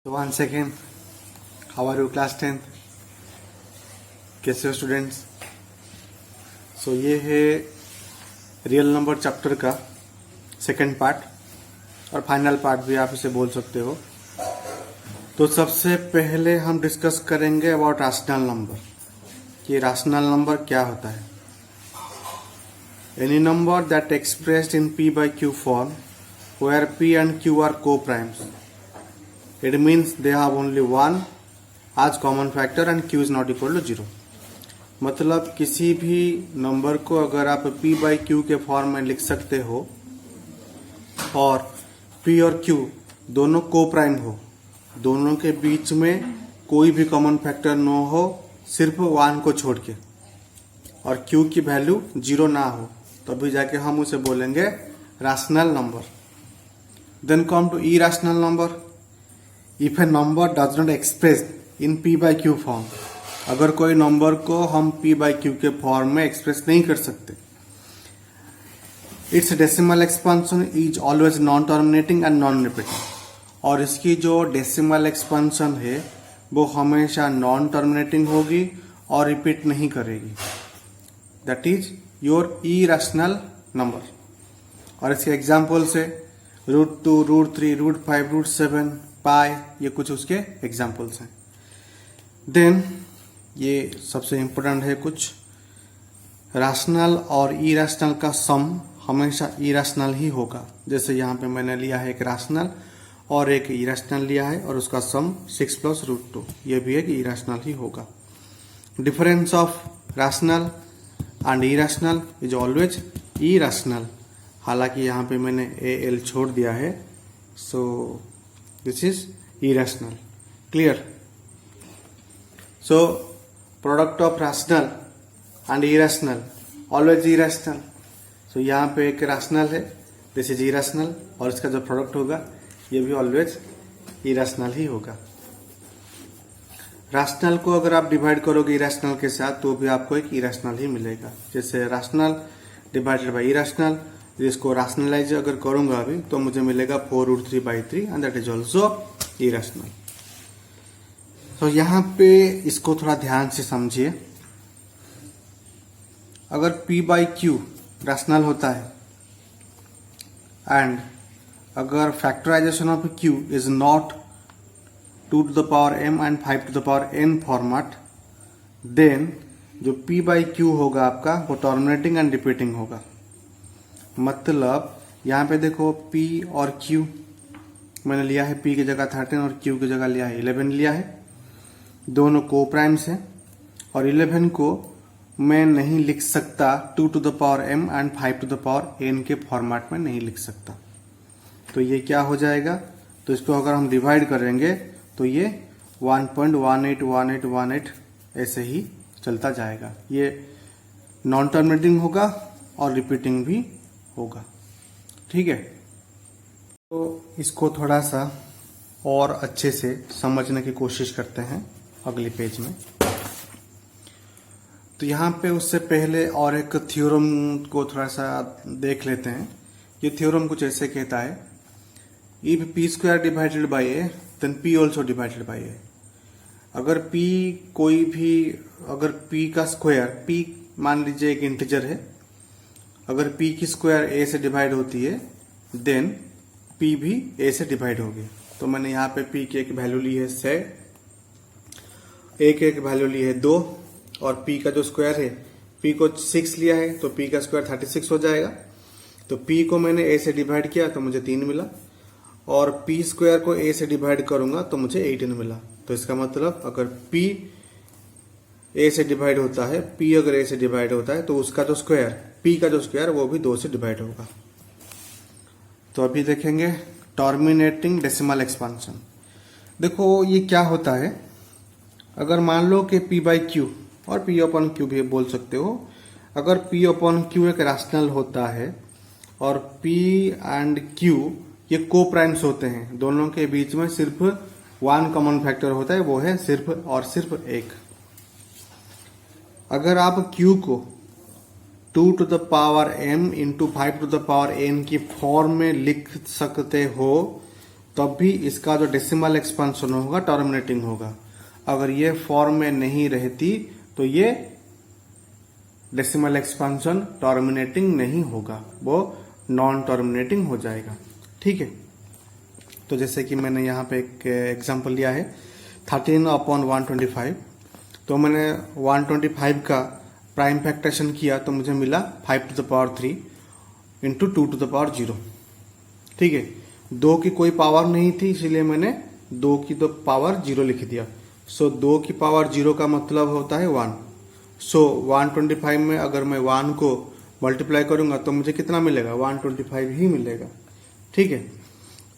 So once again, how are you class 10th? कैसे हो students? सो ये है रियल नंबर चैप्टर का सेकंड पार्ट और फाइनल पार्ट भी आप इसे बोल सकते हो। तो सबसे पहले हम डिस्कस करेंगे अबाउट रैशनल नंबर कि रैशनल नंबर क्या होता है। Any number that expressed in p by q form where p and q are co-primes. It means they have only one as common factor and q is not equal to 0. मतलब किसी भी number को अगर आप p by q के form में लिख सकते हो और p और q दोनों को प्राइम हो, दोनों के बीच में कोई भी कॉमन फैक्टर न हो, सिर्फ 1 को छोड़ के, और q की वैल्यू 0 ना हो, तभी जाके हम उसे बोलेंगे rational number. Then come to irrational number. If a number does not express in p by q form, अगर कोई नंबर को हम p by q के फॉर्म में एक्सप्रेस नहीं कर सकते, it's decimal expansion is always non terminating and non repeating. और इसकी जो डेसिमल एक्सपेंशन है वो हमेशा नॉन टर्मिनेटिंग होगी और रिपीट नहीं करेगी। That is your irrational number. और इसके एग्जाम्पल्स है √2, √3, √5, √7, पाई, ये कुछ उसके एग्जाम्पल्स हैं। देन ये सबसे इंपॉर्टेंट है, कुछ रैशनल और इरैशनल का सम हमेशा इरैशनल ही होगा। जैसे यहाँ पे मैंने लिया है एक रैशनल और एक इरैशनल लिया है और उसका सम 6 + √2, ये भी एक इरैशनल ही होगा। Difference of rational and irrational is always irrational. हालांकि यहाँ पे मैंने AL छोड़ दिया है, so this is irrational. Clear? So product of rational and irrational always irrational. So यहाँ पे एक रैशनल है, दिस इज इरैशनल, और इसका जो प्रोडक्ट होगा ये भी ऑलवेज इरैशनल ही होगा। रैशनल को अगर आप डिवाइड करोगे इरैशनल के साथ तो भी आपको एक इरैशनल ही मिलेगा। जैसे रैशनल डिवाइडेड बाय इरैशनल, इसको रैशनलाइज अगर करूंगा अभी तो मुझे मिलेगा 4√3/3 and that is also irrational. तो यहाँ पे इसको थोड़ा ध्यान से समझिए। अगर p by q रैशनल होता है एंड अगर factorization of q is not 2m and 5n format, then जो p by q होगा आपका वो टर्मिनेटिंग एंड रिपीटिंग होगा। मतलब यहाँ पे देखो p और q मैंने लिया है, p की जगह 13 और q की जगह लिया है 11 लिया है, दोनों को प्राइम्स हैं, और 11 को मैं नहीं लिख सकता 2m एंड 5n के फॉर्मेट में नहीं लिख सकता। तो ये क्या हो जाएगा, तो इसको अगर हम डिवाइड करेंगे तो ये 1.181818 ऐसे ही चलता जाएगा। ये नॉन टर्मिनेटिंग होगा और रिपीटिंग भी होगा। ठीक है? तो इसको थोड़ा सा और अच्छे से समझने की कोशिश करते हैं अगले पेज में। तो यहाँ पे उससे पहले और एक थ्योरम को थोड़ा सा देख लेते हैं। ये थ्योरम कुछ ऐसे कहता है, if p² divided by a then p also divided by a। अगर p कोई भी, अगर p का स्क्वायर, p मान लीजिए एक इंटीजर है, अगर p की स्क्वायर a से डिवाइड होती है देन p भी a से डिवाइड होगी। तो मैंने यहाँ पे p की एक वैल्यू ली है 6, a की एक वैल्यू ली है 2, और p का जो स्क्वायर है, p को 6 लिया है तो p का स्क्वायर 36 हो जाएगा। तो p को मैंने a से डिवाइड किया तो मुझे 3 मिला, और p² को a से डिवाइड करूंगा तो मुझे 18 मिला। तो इसका मतलब अगर p a से डिवाइड होता है, p अगर a से डिवाइड होता है तो उसका जो स्क्वायर, p का जो स्क्वायर वो भी 2 से डिवाइड होगा। तो अभी देखेंगे टर्मिनेटिंग डेसिमल एक्सपेंशन। देखो ये क्या होता है, अगर मान लो कि p by q और p/q भी बोल सकते हो, अगर p/q एक रैशनल होता है और p एंड q ये को प्राइम्स होते हैं, दोनों के बीच में सिर्फ 1 कॉमन फैक्टर होता है, वो है सिर्फ और सिर्फ 1। अगर आप q को 2m into 5n की फॉर्म में लिख सकते हो तब भी इसका जो डेसिमल एक्सपेंशन होगा टर्मिनेटिंग होगा। अगर ये फॉर्म में नहीं रहती तो ये डेसिमल एक्सपेंशन टर्मिनेटिंग नहीं होगा, वो नॉन टर्मिनेटिंग हो जाएगा। ठीक है, तो जैसे कि मैंने यहाँ पे एक एग्जांपल लिया है 13/125। तो मैंने 125 का प्राइम फैक्टरेशन किया तो मुझे मिला 5⁵ इंटू 2⁻0। ठीक है, 2 की कोई पावर नहीं थी इसलिए मैंने 2 की तो पावर 0 लिख दिया। सो 2 की पावर 0 का मतलब होता है 1। सो 125 में अगर मैं 1 को मल्टीप्लाई करूंगा तो मुझे कितना मिलेगा, 125 ही मिलेगा। ठीक है,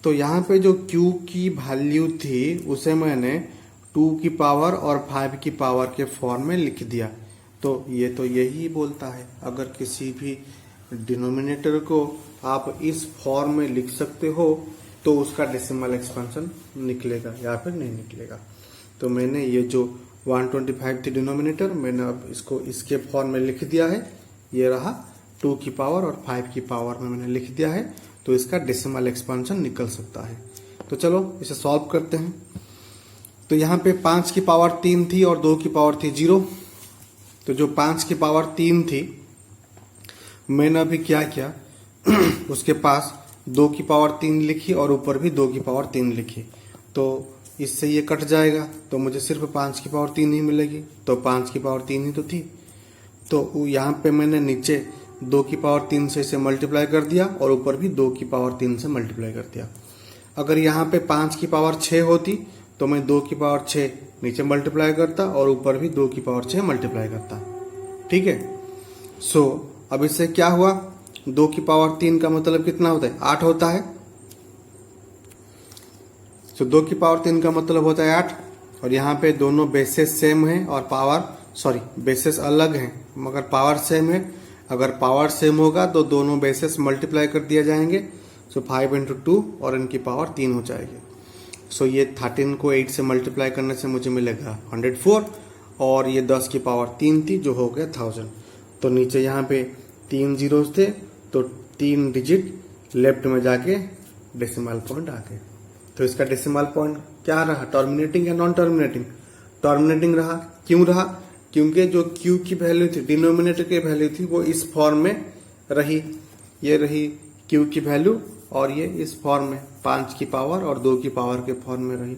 तो यहाँ पे जो Q की वैल्यू थी उसे मैंने 2 की पावर और 5 की पावर के फॉर्म में लिख दिया। तो यही बोलता है, अगर किसी भी डिनोमिनेटर को आप इस फॉर्म में लिख सकते हो तो उसका डेसिमल एक्सपेंशन निकलेगा या फिर नहीं निकलेगा। तो मैंने ये जो 125 थी डिनोमिनेटर, मैंने अब इसको इसके फॉर्म में लिख दिया है। ये रहा 2 की पावर और 5 की पावर में मैंने लिख दिया है, तो इसका डेसिमल एक्सपेंशन निकल सकता है। तो चलो इसे सॉल्व करते हैं। तो यहाँ पे 5 की पावर 3 थी और 2 की पावर थी 0। तो जो 5 की पावर 3 थी मैंने अभी क्या किया उसके पास 2 की पावर 3 लिखी और ऊपर भी 2 की पावर 3 लिखी। तो इससे ये कट जाएगा तो मुझे सिर्फ 5 की पावर 3 ही मिलेगी। तो 5 की पावर 3 ही तो थी। तो यहाँ पे मैंने नीचे 2 की पावर 3 से इसे मल्टीप्लाई कर दिया और ऊपर भी 2 की पावर 3 से मल्टीप्लाई कर दिया। अगर यहाँ पे 5 की पावर 6 होती तो मैं 2 की पावर 6 नीचे मल्टीप्लाई करता और ऊपर भी 2 की पावर 6 मल्टीप्लाई करता। ठीक है, सो अब इससे क्या हुआ, 2 की पावर 3 का मतलब कितना होता है, 8 होता है। तो 2 की पावर 3 का मतलब होता है 8। और यहाँ पे दोनों बेसेस सेम है और बेसेस अलग हैं मगर पावर सेम है। अगर पावर सेम होगा तो दोनों बेसेस मल्टीप्लाई कर दिया जाएंगे। सो 5 इंटू 2 और इनकी पावर 3 हो जाएगी। सो ये 13 को 8 से मल्टीप्लाई करने से मुझे मिलेगा 104 और ये 10 की पावर 3 थी जो हो गया 1000। तो नीचे यहाँ पे 3 जीरोस थे तो 3 डिजिट लेफ्ट में जाके डेसिमल पॉइंट आ गए। तो इसका डेसिमल पॉइंट क्या रहा, टर्मिनेटिंग या नॉन टर्मिनेटिंग? टर्मिनेटिंग रहा। क्यों रहा? क्योंकि जो Q की वैल्यू थी, डिनोमिनेटर की वैल्यू थी, वो इस फॉर्म में रही। ये रही Q की वैल्यू और ये इस फॉर्म में 5 की पावर और 2 की पावर के फॉर्म में रही।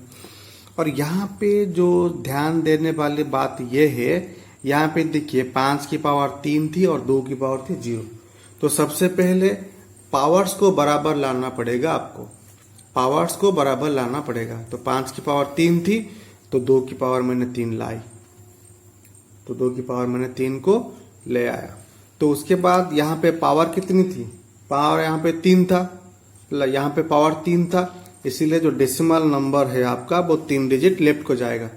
और यहाँ पे जो ध्यान देने वाली बात ये है, यहाँ पे देखिए 5 की पावर 3 थी और 2 की पावर थी 0। तो सबसे पहले पावर्स को बराबर लाना पड़ेगा आपको, पावर्स को बराबर लाना पड़ेगा। तो 5 की पावर 3 थी तो 2 की पावर मैंने 3 लाई, तो 2 की पावर मैंने 3 को ले आया। तो उसके बाद यहाँ पे पावर कितनी थी, पावर यहाँ पे 3 था, यहाँ पे पावर 3 था, इसीलिए जो डेसिमल नंबर है आपका वो 3 डिजिट लेफ्ट को जाएगा।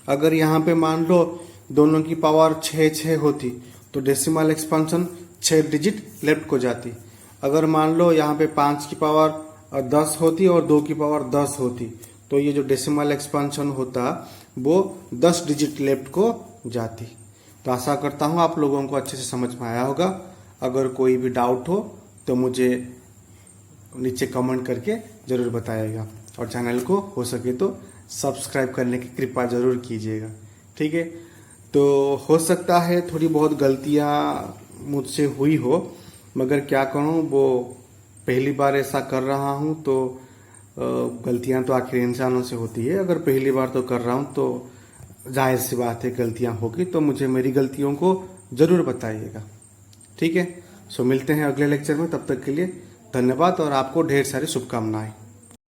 अगर यहाँ पे मान लो दोनों की पावर 6 होती तो डेसिमल एक्सपेंशन 6 डिजिट लेफ्ट को जाती। अगर मान लो यहाँ पे 5 की पावर 10 होती और 2 की पावर 10 होती तो ये जो डेसिमल एक्सपेंशन होता वो 10 डिजिट लेफ्ट को जाती। तो आशा करता हूँ आप लोगों को अच्छे से समझ में आया होगा। अगर कोई भी डाउट हो तो मुझे नीचे कमेंट करके जरूर बताइएगा और चैनल को हो सके तो सब्सक्राइब करने की कृपा जरूर कीजिएगा। ठीक है, तो हो सकता है थोड़ी बहुत गलतियां मुझसे हुई हो, मगर क्या करूं, वो पहली बार ऐसा कर रहा हूं तो गलतियां तो आखिर इंसानों से होती है। अगर पहली बार तो कर रहा हूं तो जाहिर सी बात है गलतियां होगी, तो मुझे मेरी गलतियों को जरूर बताइएगा। ठीक है, सो मिलते हैं अगले लेक्चर में। तब तक के लिए धन्यवाद और आपको ढेर सारी शुभकामनाएं।